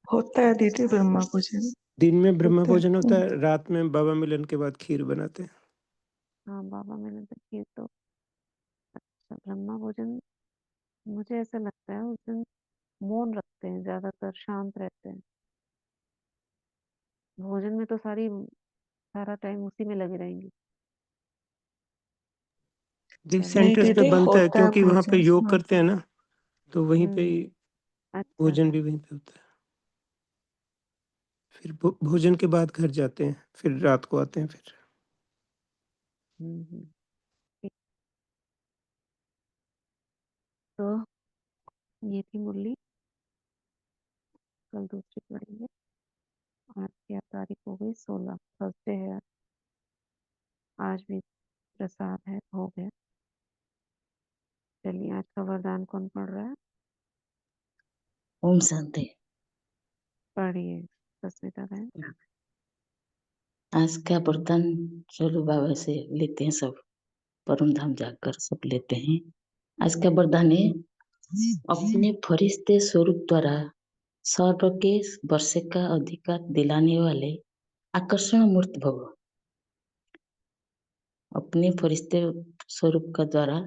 होता है दीदी ब्रह्मा पूजन। दिन में ब्रह्म होता है। भोजन होता है, रात में बाबा मिलन के बाद खीर बनाते हैं। हाँ, बाबा मैंने देखिए तो। अच्छा, ब्रह्मा भोजन, मुझे ऐसा लगता है उस दिन मौन रखते हैं, ज्यादातर शांत रहते हैं। भोजन में तो सारा टाइम उसी में लगे रहेंगे। जिन चलो। नहीं सेंटर्स पे दीदी, बनता है, होता है क्योंकि वहाँ पे भोजन योग वहाँ करते पे। हैं ना, तो वहीं पे ही अच्छा। भोजन भी वहीं पे होता है। फिर भोजन के बाद घर जाते हैं, फिर रात को आते हैं फिर। हम्म। ठीक। तो ये थी मुरली, कल दूसरी पढ़ेंगे। आज क्या तारीख हो गई? 16, थर्सडे है आज। आज भी प्रसाद है, भोग है। चलिए, आज का वरदान कौन पढ़ रहा है? ओम शांति। पढ़िए सस्मिता बहन। आज का वरदान चलो बाबा से लेते हैं, सब परम धाम जाकर सब लेते हैं। आज का वरदान है, अपने फरिश्ते स्वरूप द्वारा सर्व के वर्षे का अधिकार दिलाने वाले आकर्षण मूर्त भव। अपने फरिश्ते स्वरूप का द्वारा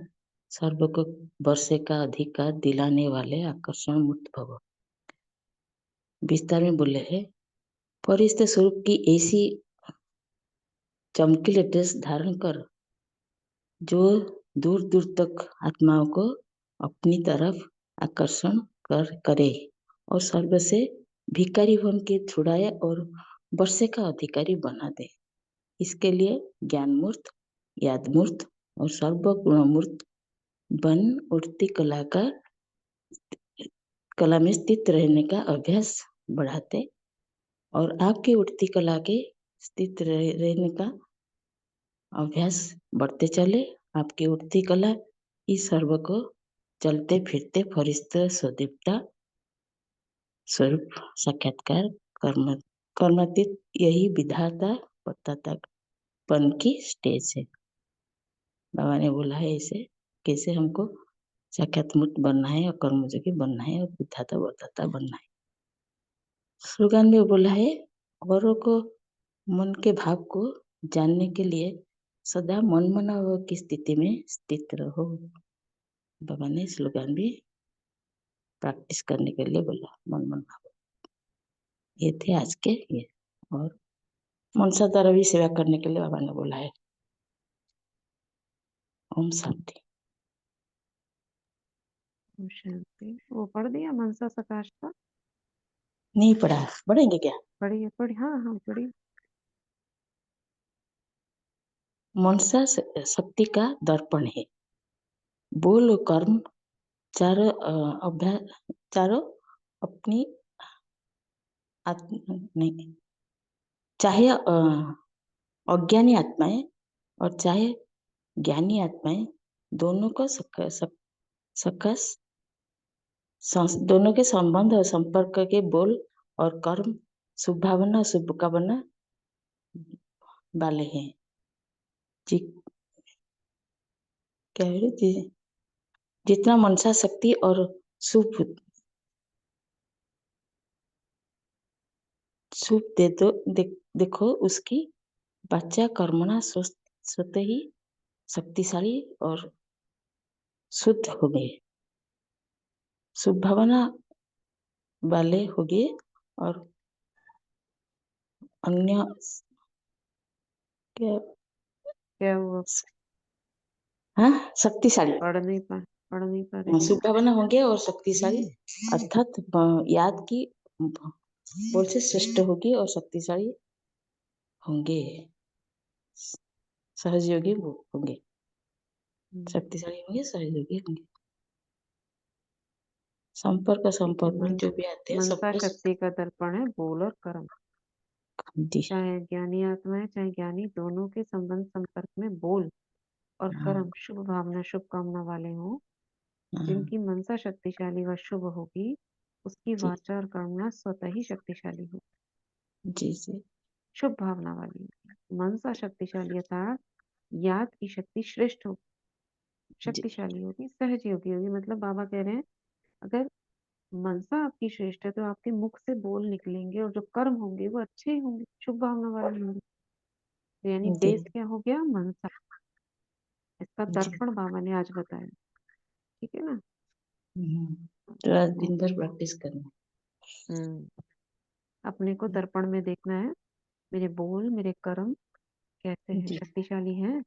सर्व को वर्षे का अधिकार दिलाने वाले आकर्षण मूर्त भव। विस्तार में बोले हैं, फरिश्ते स्वरूप की ऐसी चमकीले ड्रेस धारण कर जो दूर दूर तक आत्माओं को अपनी तरफ आकर्षण करे और सर्व से भिखारी बन के छुड़ाए और वर्षे का अधिकारी बना दे। इसके लिए ज्ञान मूर्त, याद मूर्त और सर्व गुण मूर्त बन उठती कला में स्थित रहने का अभ्यास बढ़ाते और आपकी उठती कला के स्थित रहने का अभ्यास बढ़ते चले। आपकी उठती कला इस सर्व को चलते फिरते फरिश्ता स्वदीप्ता स्वरूप साक्षात्कार कर्म कर्मातीत, यही विधाता बताता पन की स्टेज है। बाबा ने बोला है इसे कैसे हमको साक्षात मुक्त बनना है और कर्मयोगी बनना है और विधाता बताता बनना है। स्लोगन में बोला है, औरों को मन के भाव को जानने के लिए सदा मन मनाव की स्थिति में स्थित रहो। बाबा ने स्लोगन भी प्रैक्टिस करने के लिए बोला, मन मनाव। ये थे आज के ये, और मनसा द्वारा भी सेवा करने के लिए बाबा ने बोला है। ओम शांति। ओम शांति। वो पढ़ दिया मनसा सकाश का? नहीं पढ़ा, पढ़ेंगे क्या? पढ़िए पढ़िए, हाँ हाँ पढ़िए। मनसा शक्ति का दर्पण है। बोल और कर्म चारों अभ्यास, चारों अपनी नहीं, चाहे अज्ञानी आत्माएं और चाहे ज्ञानी आत्माएं, दोनों को सकस दोनों के संबंध और संपर्क के बोल और कर्म शुभ भावना शुभ कामना वाले हैं। क्या है जितना मनसा शक्ति और शुभ शुभ दे दो देखो, उसकी बच्चा कर्मणा स्वतः ही शक्तिशाली और शुद्ध हो गए, शुभ भावना वाले हो गए और अन्य क्या, क्या हुआ? हाँ, शक्तिशाली पढ़ नहीं पा रही शुभ हैं? भावना होंगे और शक्तिशाली, अर्थात याद की बोल से श्रेष्ठ होगी और शक्तिशाली होंगे, सहयोगी होंगे, शक्तिशाली होंगे, सहयोगी होंगे। संपर्क में जो भी आते हैं मनसा सबको शक्ति का दर्पण है बोल और कर्म। दी। चाहे ज्ञानी आत्माएं चाहे ज्ञानी, दोनों के संबंध संपर्क में बोल और हाँ, कर्म शुभ भावना शुभ कामना वाले हों। हाँ, जिनकी मनसा शक्तिशाली व शुभ होगी, उसकी जी वाचा और कामना स्वतः ही शक्तिशाली हो, जी जी शुभ भावना वाली होगी। मनसा शक्तिशाली अर्थात याद की शक्ति श्रेष्ठ होगी, जी शक्तिशाली होगी, सहजयोगी होगी। मतलब बाबा कह रहे हैं, अगर मनसा आपकी श्रेष्ठ है तो आपके मुख से बोल निकलेंगे और जो कर्म होंगे वो अच्छे ही होंगे, शुभ भावना वाले होंगे। तो यानी जी बेस क्या हो गया? मनसा। इसका जी। दर्पण बाबा ने आज बताया। ठीक है ना? तो आज दिन भर प्रैक्टिस करना। हम्म। अपने को दर्पण में देखना है, मेरे बोल मेरे कर्म कैसे हैं? जी शक्तिशाली हैं,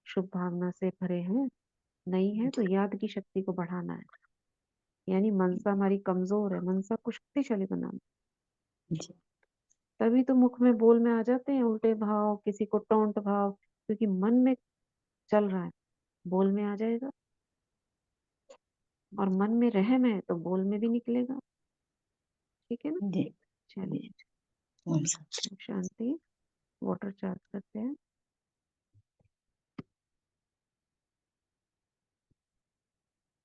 शुभ भावना से भरे हैं, नहीं है तो याद की शक्ति को बढ़ाना है। यानी मनसा हमारी कमजोर है, मनसा को शक्तिशाली बनाना। जी तभी तो मुख में बोल में आ जाते हैं उल्टे भाव, किसी को टोंट भाव, क्योंकि मन में चल रहा है, बोल में आ जाएगा। और मन में रहम है तो बोल में भी निकलेगा। ठीक है ना? जी चलिए, जी। ओम शांति। शांति। वाटर चार्ज करते हैं।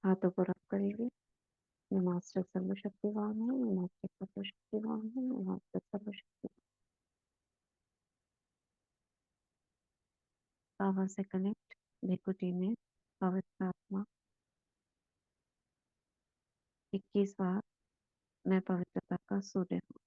हाथों को रब करेंगे। मैं मास्टर सर्वशक्तिवान हूँ, मैं मास्टर सर्वशक्तिवान हूँ, मैं मास्टर सर्वशक्तिवान। पावर से कनेक्ट, भृकुटी में पवित्र आत्मा। 21 बार मैं पवित्रता का सूर्य हूँ।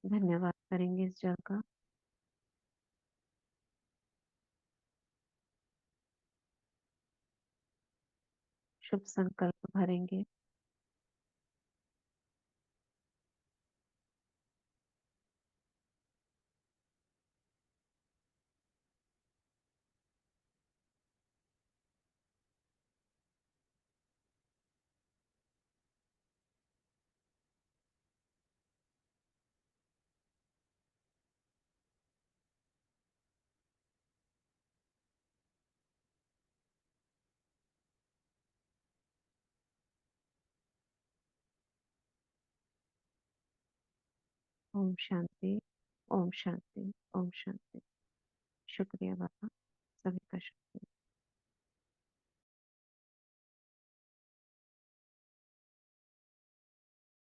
धन्यवाद करेंगे इस जल का। शुभ संकल्प भरेंगे। ओम शांति, ओम शांति, ओम शांति। शुक्रिया बाबा, सभी का शुक्रिया।